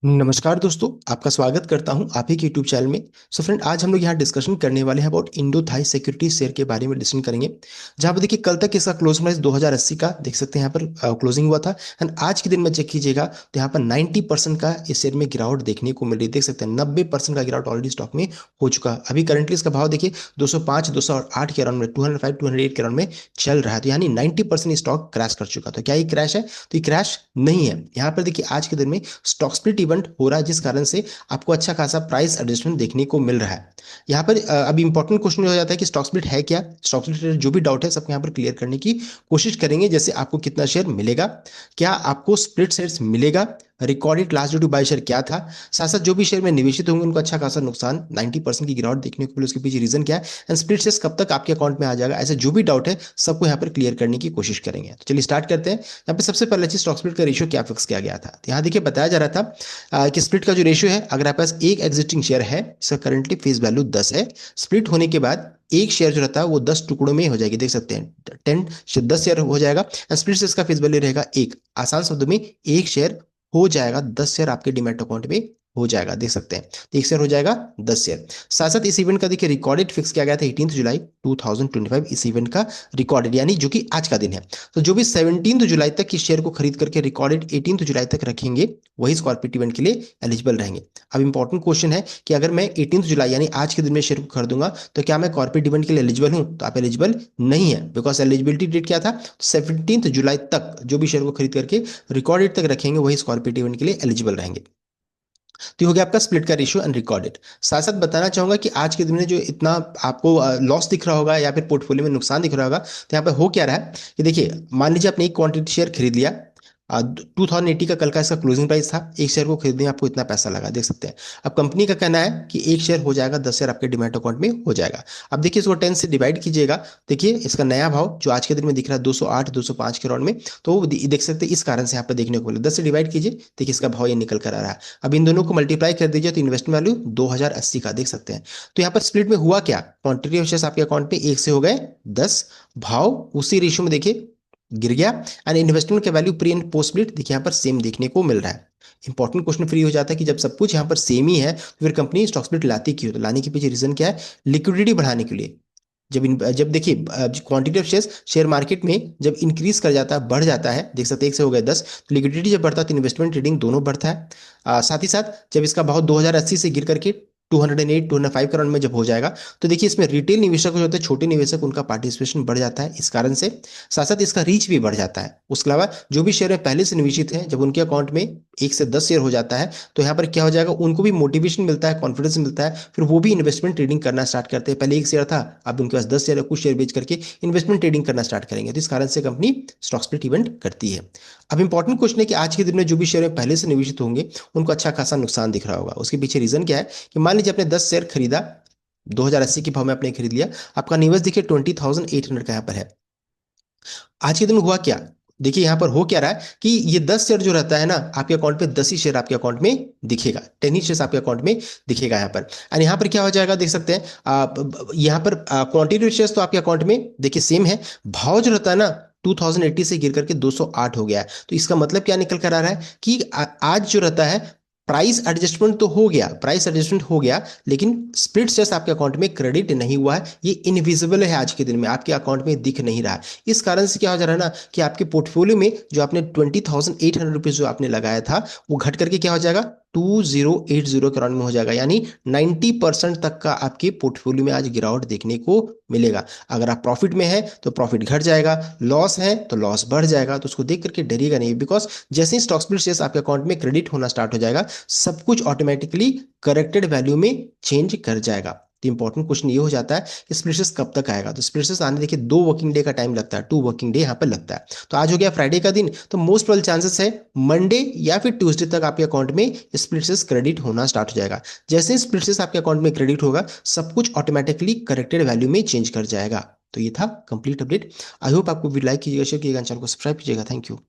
नमस्कार दोस्तों, आपका स्वागत करता हूं आप ही के यूट्यूब चैनल में। सो फ्रेंड, आज हम लोग यहाँ डिस्कशन करने वाले हैं about Indo Thai security share के बारे में डिस्कशन करेंगे। जहां पर देखिए कल तक इसका क्लोज प्राइस 2080 का देख सकते हैं, यहाँ पर क्लोजिंग हुआ था। एंड आज के दिन में चेक कीजिएगा तो यहाँ पर 90% का इस शेयर में गिरावट देखने को मिल रही है। देख सकते हैं 90% का गिरावट ऑलरेडी स्टॉक में हो चुका है। अभी करंटली इसका भाव देखिए 205 208 के अराउंड में, 205 208 के अराउंड में चल रहा है। तो यानी 90% स्टॉक क्रैश कर चुका। तो क्या ये क्रैश है? तो ये क्रैश नहीं है। यहाँ पर देखिए आज के दिन में स्टॉक स्प्लिट इवेंट हो रहा है, जिस कारण से आपको अच्छा खासा प्राइस एडजस्टमेंट देखने को मिल रहा है। यहाँ पर अभी इंपॉर्टेंट क्वेश्चन हो जाता है कि स्टॉक स्प्लिट है क्या। स्टॉक स्प्लिट जो भी डाउट है सबको यहाँ पर क्लियर करने की कोशिश करेंगे। जैसे आपको कितना शेयर मिलेगा, क्या आपको स्प्लिट शेयर्स मिलेगा, recorded last due buy share क्या था, साथ साथ जो भी शेयर में निवेशित होंगे उनको अच्छा खासा नुकसान 90% की गिरावट देखने को मिले, उसके पीछे रीजन क्या है, एंड स्प्लिट शेयर्स कब तक आपके अकाउंट में आ जाएगा। ऐसे जो भी डाउट है सबको यहाँ पर क्लियर करने की कोशिश करेंगे। तो चलिए स्टार्ट करते हैं। यहाँ पे सबसे पहले चीज स्टॉक स्प्लिट का रेशियो क्या फिक्स किया गया था। तो यहाँ देखिए बताया जा रहा था कि स्प्लिट का जो रेशियो है, अगर आपके पास एक एग्जिस्टिंग शेयर है जिसका करंटली फेस वैल्यू 10 है, स्प्लिट होने के बाद एक शेयर जो रहता है वो 10 टुकड़ों में हो जाएगी। देख सकते हैं 10 शेयर हो जाएगा। स्प्लिट शेयर का फेस वैल्यू रहेगा एक। आसान शब्दों में एक शेयर हो जाएगा, 10 शेयर आपके डीमैट अकाउंट में हो जाएगा। देख सकते हैं तो एक शेयर हो जाएगा 10 शेयर। साथ साथ इस इवेंट का देखिए रिकॉर्डेड फिक्स किया गया था 18 जुलाई 2025। इस इवेंट का रिकॉर्डेड यानी जो कि आज का दिन है। तो जो भी 17 जुलाई तक इस शेयर को खरीद करके रिकॉर्डेड 18 जुलाई तक रखेंगे वही स्कॉर्पियो इवेंट के लिए एलिजिबल रहेंगे। अब इंपॉर्टेंट क्वेश्चन है कि अगर मैं 18 जुलाई यानी आज के दिन में शेयर को खरीदूंगा तो क्या मैं कॉर्पोरेट इवेंट के लिए एलिजिबल हूं? तो आप एलिजिबल नहीं है, बिकॉज एलिजिबिलिटी डेट क्या था? 17 जुलाई तक जो भी शेयर को खरीद करके रिकॉर्ड डेट तक रखेंगे वही स्कॉर्पियो इवेंट के लिए एलिजिबल रहेंगे। तो ये हो गया आपका स्प्लिट का रेशियो एंड रिकॉर्डेड। साथ साथ बताना चाहूंगा कि आज के दिन में जो इतना आपको लॉस दिख रहा होगा या फिर पोर्टफोलियो में नुकसान दिख रहा होगा, तो यहाँ पे हो क्या रहा है कि देखिए मान लीजिए आपने एक क्वांटिटी शेयर खरीद लिया। 2080 का कल का इसका क्लोजिंग प्राइस था। एक शेयर को खरीदने में आपको इतना पैसा लगा, देख सकते हैं। अब कंपनी का कहना है कि एक शेयर हो जाएगा 10 शेयर आपके डिमैट अकाउंट में हो जाएगा। अब देखिए इसको 10 से डिवाइड कीजिएगा। देखिए इसका नया भाव जो आज के दिन में दिख रहा है 208 205 के राउंड में, तो वो देख सकते हैं इस कारण से यहाँ पे देखने को मिला। 10 से डिवाइड कीजिए, देखिए इसका भाव ये निकल कर आ रहा है। अब इन दोनों को मल्टीप्लाई कर दीजिए तो इन्वेस्टमेंट वैल्यू 2080 का देख सकते हैं। तो यहाँ पर स्प्लिट में हुआ क्या, क्वांटिटी ऑफ शेयर्स आपके अकाउंट में एक से हो गए 10, भाव उसी रेशियो में देखिए गिर गया। एंड इन्वेस्टमेंट का value pre and post split देखिए यहाँ पर सेम देखने को मिल रहा है। इंपॉर्टेंट क्वेश्चन फ्री हो जाता है कि जब सब कुछ यहाँ पर सेम ही है तो फिर कंपनी स्टॉक स्प्लिट लाती क्यों? तो लाने के पीछे रीजन क्या है? लिक्विडिटी बढ़ाने के लिए। जब देखिए quantity of shares share market में जब इंक्रीज कर जाता है, बढ़ जाता है, देख सकते हैं एक से हो गए 10, तो लिक्विडिटी जब बढ़ता है तो इन्वेस्टमेंट ट्रेडिंग दोनों बढ़ता है। साथ ही साथ जब इसका भाव 2080 से गिर करके 208 205 करोड़ में जब हो जाएगा तो देखिए इसमें रिटेल निवेशक जो होते हैं, छोटे निवेशक, उनका पार्टिसिपेशन बढ़ जाता है इस कारण से। साथ साथ इसका रीच भी बढ़ जाता है। उसके अलावा जो भी शेयर में पहले से निवेशित हैं, जब उनके अकाउंट में एक से 10 शेयर हो जाता है तो यहाँ पर क्या हो जाएगा, उनको भी मोटिवेशन मिलता है, कॉन्फिडेंस मिलता है, फिर वो भी इन्वेस्टमेंट ट्रेडिंग करना स्टार्ट करते हैं। पहले एक शेयर था, अब उनके पास 10 शेयर है, कुछ शेयर बेच करके इन्वेस्टमेंट ट्रेडिंग करना स्टार्ट करेंगे। तो इस कारण से कंपनी स्टॉक स्प्लिट इवेंट करती है। अब इंपॉर्टेंट क्वेश्चन है कि आज के दिन में जो भी शेयर में पहले से निवेशित होंगे उनको अच्छा खासा नुकसान दिख रहा होगा। उसके पीछे रीजन क्या है कि मान लीजिए आपने 10 शेयर खरीदा, 2080 के भाव में आपने खरीद लिया, आपका निवेश देखिए 20,800 का यहाँ पर है। आज के दिन में हुआ क्या, देखिए यहाँ पर हो क्या रहा है कि ये 10 शेयर जो रहता है ना आपके अकाउंट पे, 10 ही शेयर आपके अकाउंट में दिखेगा, 10 ही शेयर आपके अकाउंट में दिखेगा यहाँ पर। एंड यहाँ पर क्या हो जाएगा, देख सकते हैं यहाँ पर क्वांटिटी शेयर्स तो आपके अकाउंट में देखिए सेम है, भाव जो रहता है ना 2080 से गिर करके 208 हो गया है। तो इसका मतलब क्या निकल कर आ रहा है कि आज जो रहता है प्राइस एडजस्टमेंट तो हो गया, प्राइस एडजस्टमेंट हो गया, लेकिन स्प्लिट शेयर्स आपके अकाउंट में क्रेडिट नहीं हुआ है, ये इनविजिबल है आज के दिन में, आपके अकाउंट में दिख नहीं रहा है। इस कारण से क्या हो जा रहा है ना कि आपके पोर्टफोलियो में जो आपने 20,800 रुपीज जो आपने लगाया था वो घट करके क्या हो जाएगा 2080 के राउंड में हो जाएगा। यानी 90% तक का आपके पोर्टफोलियो में आज गिरावट देखने को मिलेगा। अगर आप प्रॉफिट में है तो प्रॉफिट घट जाएगा, लॉस है तो लॉस बढ़ जाएगा। तो उसको देख करके डरिएगा नहीं, बिकॉज जैसे ही स्टॉक स्प्लिट शेयर्स आपके अकाउंट में क्रेडिट होना स्टार्ट हो जाएगा सब कुछ ऑटोमेटिकली करेक्टेड वैल्यू में चेंज कर जाएगा। तो इंपॉर्टेंट क्वेश्चन ये हो जाता है कि स्प्लिट कब तक आएगा। तो स्प्लिट आने देखिए 2 वर्किंग डे का टाइम लगता है, 2 वर्किंग डे यहाँ पर लगता है। तो आज हो गया फ्राइडे का दिन, तो मोस्ट प्रोबेबल चांसेस है मंडे या फिर ट्यूसडे तक आपके अकाउंट में स्प्लिट क्रेडिट होना स्टार्ट हो जाएगा। जैसे ही स्प्लिट आपके अकाउंट में क्रेडिट होगा सब कुछ ऑटोमेटिकली करेक्टेड वैल्यू में चेंज कर जाएगा। तो ये था कंप्लीट अपडेट। आई होप आपको वीडियो लाइक कीजिएगा, शेयर कीजिएगा, चैनल को सब्सक्राइब कीजिएगा। Thank you.